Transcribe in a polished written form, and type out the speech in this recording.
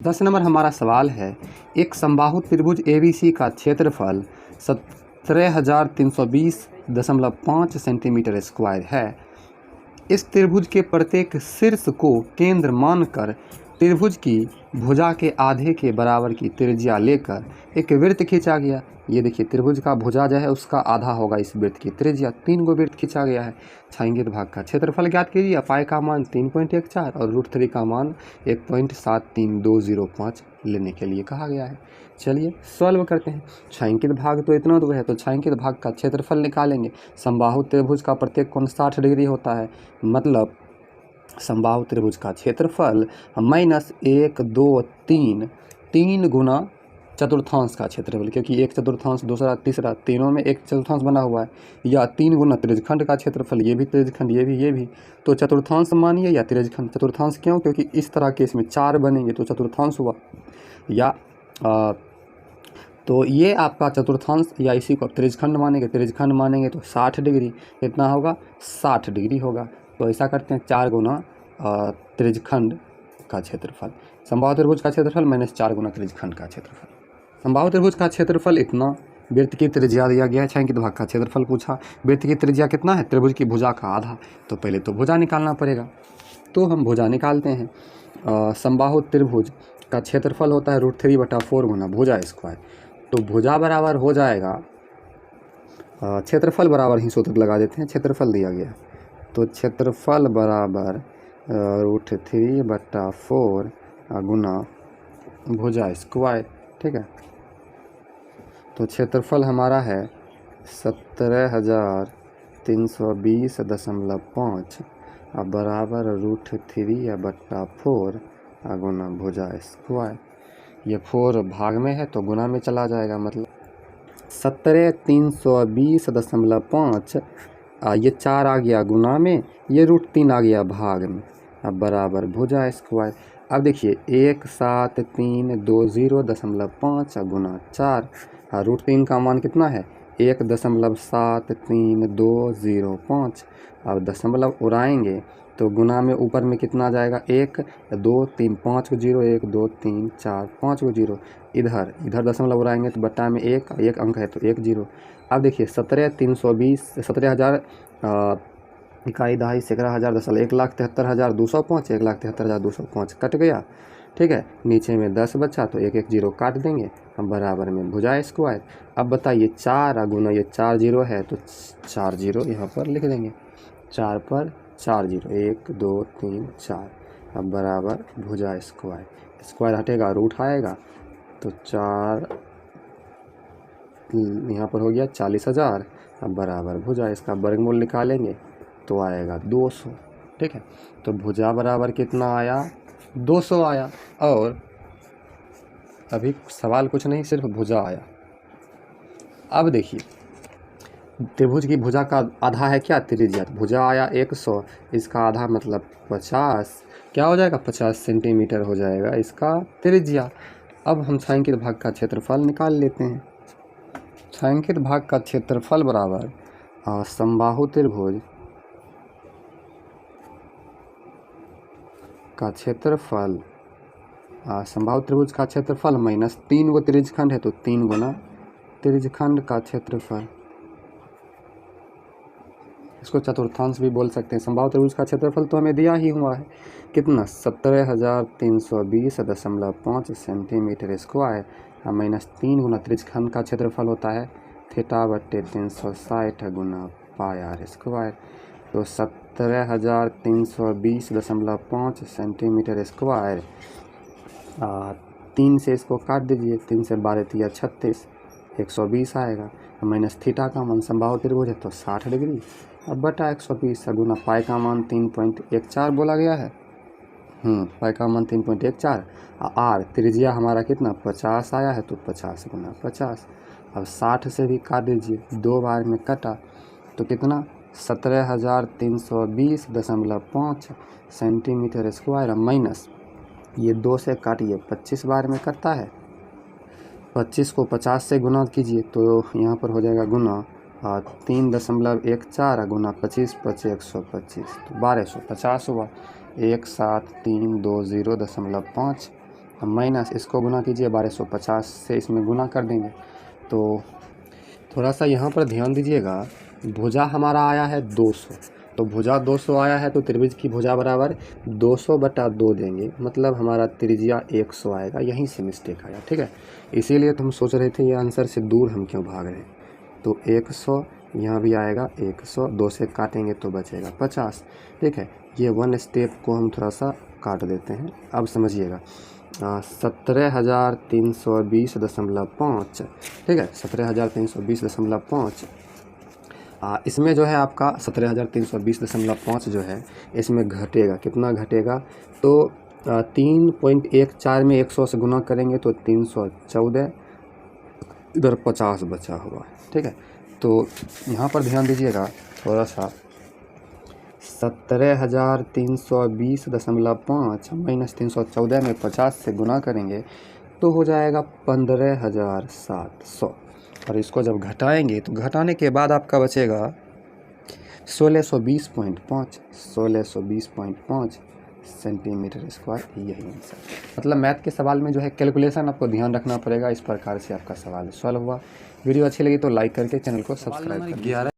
10 number हमारा सवाल है, एक समबाहु त्रिभुज ABC का क्षेत्रफल 17,320.5 सेंटीमीटर स्क्वायर है। इस त्रिभुज के प्रत्येक शीर्ष को केंद्र मानकर त्रिभुज की भुजा के आधे के बराबर की त्रिज्या लेकर एक वृत्त खींचा गया। ये देखिए, त्रिभुज का भुजा जो है उसका आधा होगा इस वृत्त की त्रिज्या। 3 गो वृत्त खींचा गया है। छायांकित भाग का क्षेत्रफल ज्ञात कीजिए। पाई का मान 3.14 और √3 का मान 1.73205 लेने के लिए कहा गया है। चलिए सॉल्व करते हैं। छायांकित भाग तो इतना दूर है, तो छायांकित भाग का क्षेत्रफल निकालेंगे। समबाहु त्रिभुज का प्रत्येक कोण 60 डिग्री होता है, मतलब समबाहु त्रिभुज का क्षेत्रफल -1 2 3 3 गुना चतुर्थांश का क्षेत्रफल, क्योंकि एक चतुर्थांश दूसरा तीसरा तीनों में एक चतुर्थांश बना हुआ है, या 3 गुना त्रिज्यखंड का क्षेत्रफल, ये भी त्रिज्यखंड ये भी। तो चतुर्थांश मानिए या त्रिज्यखंड। चतुर्थांश क्यों? क्योंकि इस तरह के इसमें 4 बनेंगे तो चतुर्थांश हुआ। या तो ये आपका चतुर्थांश, या इसी को त्रिज्यखंड मानेंगे तो 60 डिग्री कितना होगा? 60 डिग्री होगा। तो ऐसा करते हैं 4 गुना त्रिज्यखंड का क्षेत्रफल। समबाहु त्रिभुज का क्षेत्रफल -4 गुना त्रिज्यखंड का क्षेत्रफल। समबाहु त्रिभुज का क्षेत्रफल इतना, वृत्त की त्रिज्या दिया गया है। छायांकित भाग का क्षेत्रफल पूछा। वृत्त की त्रिज्या कितना है? त्रिभुज की भुजा का आधा। तो पहले तो भुजा निकालना पड़ेगा, तो हम भुजा निकालते हैं। समबाहु त्रिभुज का क्षेत्रफल होता है √3/4 गुना भुजा स्क्वायर। तो भुजा बराबर हो जाएगा, क्षेत्रफल बराबर ही सूत्र लगा देते हैं। क्षेत्रफल दिया गया, तो क्षेत्रफल बराबर √3/4 गुना भुजा स्क्वायर। ठीक है, तो क्षेत्रफल हमारा है 17,320.5 बराबर √3/4 गुना भुजा स्क्वायर। ये 4 भाग में है तो गुना में चला जाएगा, मतलब 17,320.5 ये 4 आ गया गुना में, ये √3 आ गया भाग में, अब बराबर भुजा स्क्वायर। अब देखिए 1,7320.5 गुना 4, √3 का मान कितना है? 1.73205। अब दशमलव उड़ाएंगे तो गुना में ऊपर में कितना आ जाएगा? 1 2 3 5 को 0, 1 2 3 4 5 को 0। इधर दशमलव उड़ाएंगे तो बट्टा में एक अंक है तो 1 0। अब देखिए 17,000 इकाई दहाई सैकड़ा हज़ार दशमलव 1,73,205 1,73,205 कट गया। ठीक है, नीचे में 10 बचा तो 1 1 0 काट देंगे। अब बराबर में भुजा स्क्वायर। अब बताइए 4 गुना ये 4 0 है तो 4 0 यहाँ पर लिख देंगे। 4 पर 4 0, 1 2 3 4। अब बराबर भुजा स्क्वायर। स्क्वायर हटेगा, रूट आएगा, तो 4 यहाँ पर हो गया 40,000। अब बराबर भुजा, इसका वर्गमूल निकालेंगे तो आएगा 200। ठीक है, तो भुजा बराबर कितना आया? 200 आया। और अभी सवाल कुछ नहीं, सिर्फ भुजा आया। अब देखिए त्रिभुज की भुजा का आधा है क्या? त्रिज्या। भुजा आया 100, इसका आधा मतलब 50, क्या हो जाएगा? 50 सेंटीमीटर हो जाएगा इसका त्रिज्या। अब हम छायांकित भाग का क्षेत्रफल निकाल लेते हैं। छायांकित भाग का क्षेत्रफल बराबर समबाहु त्रिभुज का क्षेत्रफल, समबाहु त्रिभुज का क्षेत्रफल -3 गो त्रिज्यखंड है तो 3 गुना त्रिज्यखंड का क्षेत्रफल। इसको चतुर्थांश भी बोल सकते हैं। समबाहु त्रिभुज का क्षेत्रफल तो हमें दिया ही हुआ है, कितना? 17,320.5 सेंटीमीटर स्क्वायर, -3 गुना त्रिज्यखंड का क्षेत्रफल होता है θ/360 गुना πr स्क्वायर। तो 17,320.5 सेंटीमीटर स्क्वायर, 3 से इसको काट दीजिए, 3 से 12 तिया 36, 120 आएगा। -θ का मान समबाहु त्रिभुज है तो 60 डिग्री। अब बटा 120 गुना पाई का मान 3.14 बोला गया है। पाई का मान 3.14। आर त्रिज्या हमारा कितना? 50 आया है तो 50 गुना 50। अब 60 से भी काट दीजिए, 2 बार में कटा तो कितना? 17,320.5 सेंटीमीटर स्क्वायर, माइनस ये 2 से काटिए, 25 बार में कटता है। 25 को 50 से गुना कीजिए तो यहाँ पर हो जाएगा गुना 3.14 गुना 25 5 125, तो 1250 हुआ। 17320.5 माइनस इसको गुना कीजिए 1250 से, इसमें गुना कर देंगे। तो थोड़ा सा यहाँ पर ध्यान दीजिएगा, भुजा हमारा आया है 200, तो भुजा 200 आया है तो त्रिभुज की भुजा बराबर 200/2 देंगे, मतलब हमारा त्रिज्या 100 आएगा। यहीं से मिस्टेक आया, ठीक है। इसीलिए तो हम सोच रहे थे ये आंसर से दूर हम क्यों भाग रहे हैं। तो 100 यहाँ भी आएगा 100, 2 से काटेंगे तो बचेगा 50, ठीक है। ये 1 स्टेप को हम थोड़ा सा काट देते हैं। अब समझिएगा 17,320.5, ठीक है, 17,320.5। इसमें जो है आपका 17,320.5 जो है इसमें घटेगा, कितना घटेगा, तो 3.14 में 100 से गुना करेंगे तो 314, इधर 50 बचा हुआ, ठीक है। तो यहाँ पर ध्यान दीजिएगा थोड़ा सा, 17,320.5 माइनस 314 में 50 से गुना करेंगे तो हो जाएगा 15,700, और इसको जब घटाएंगे तो घटाने के बाद आपका बचेगा 1620.5 सेंटीमीटर स्क्वायर। यही आंसर, मतलब मैथ के सवाल में जो है कैलकुलेशन आपको ध्यान रखना पड़ेगा। इस प्रकार से आपका सवाल सॉल्व हुआ। वीडियो अच्छी लगी तो लाइक करके चैनल को सब्सक्राइब करें।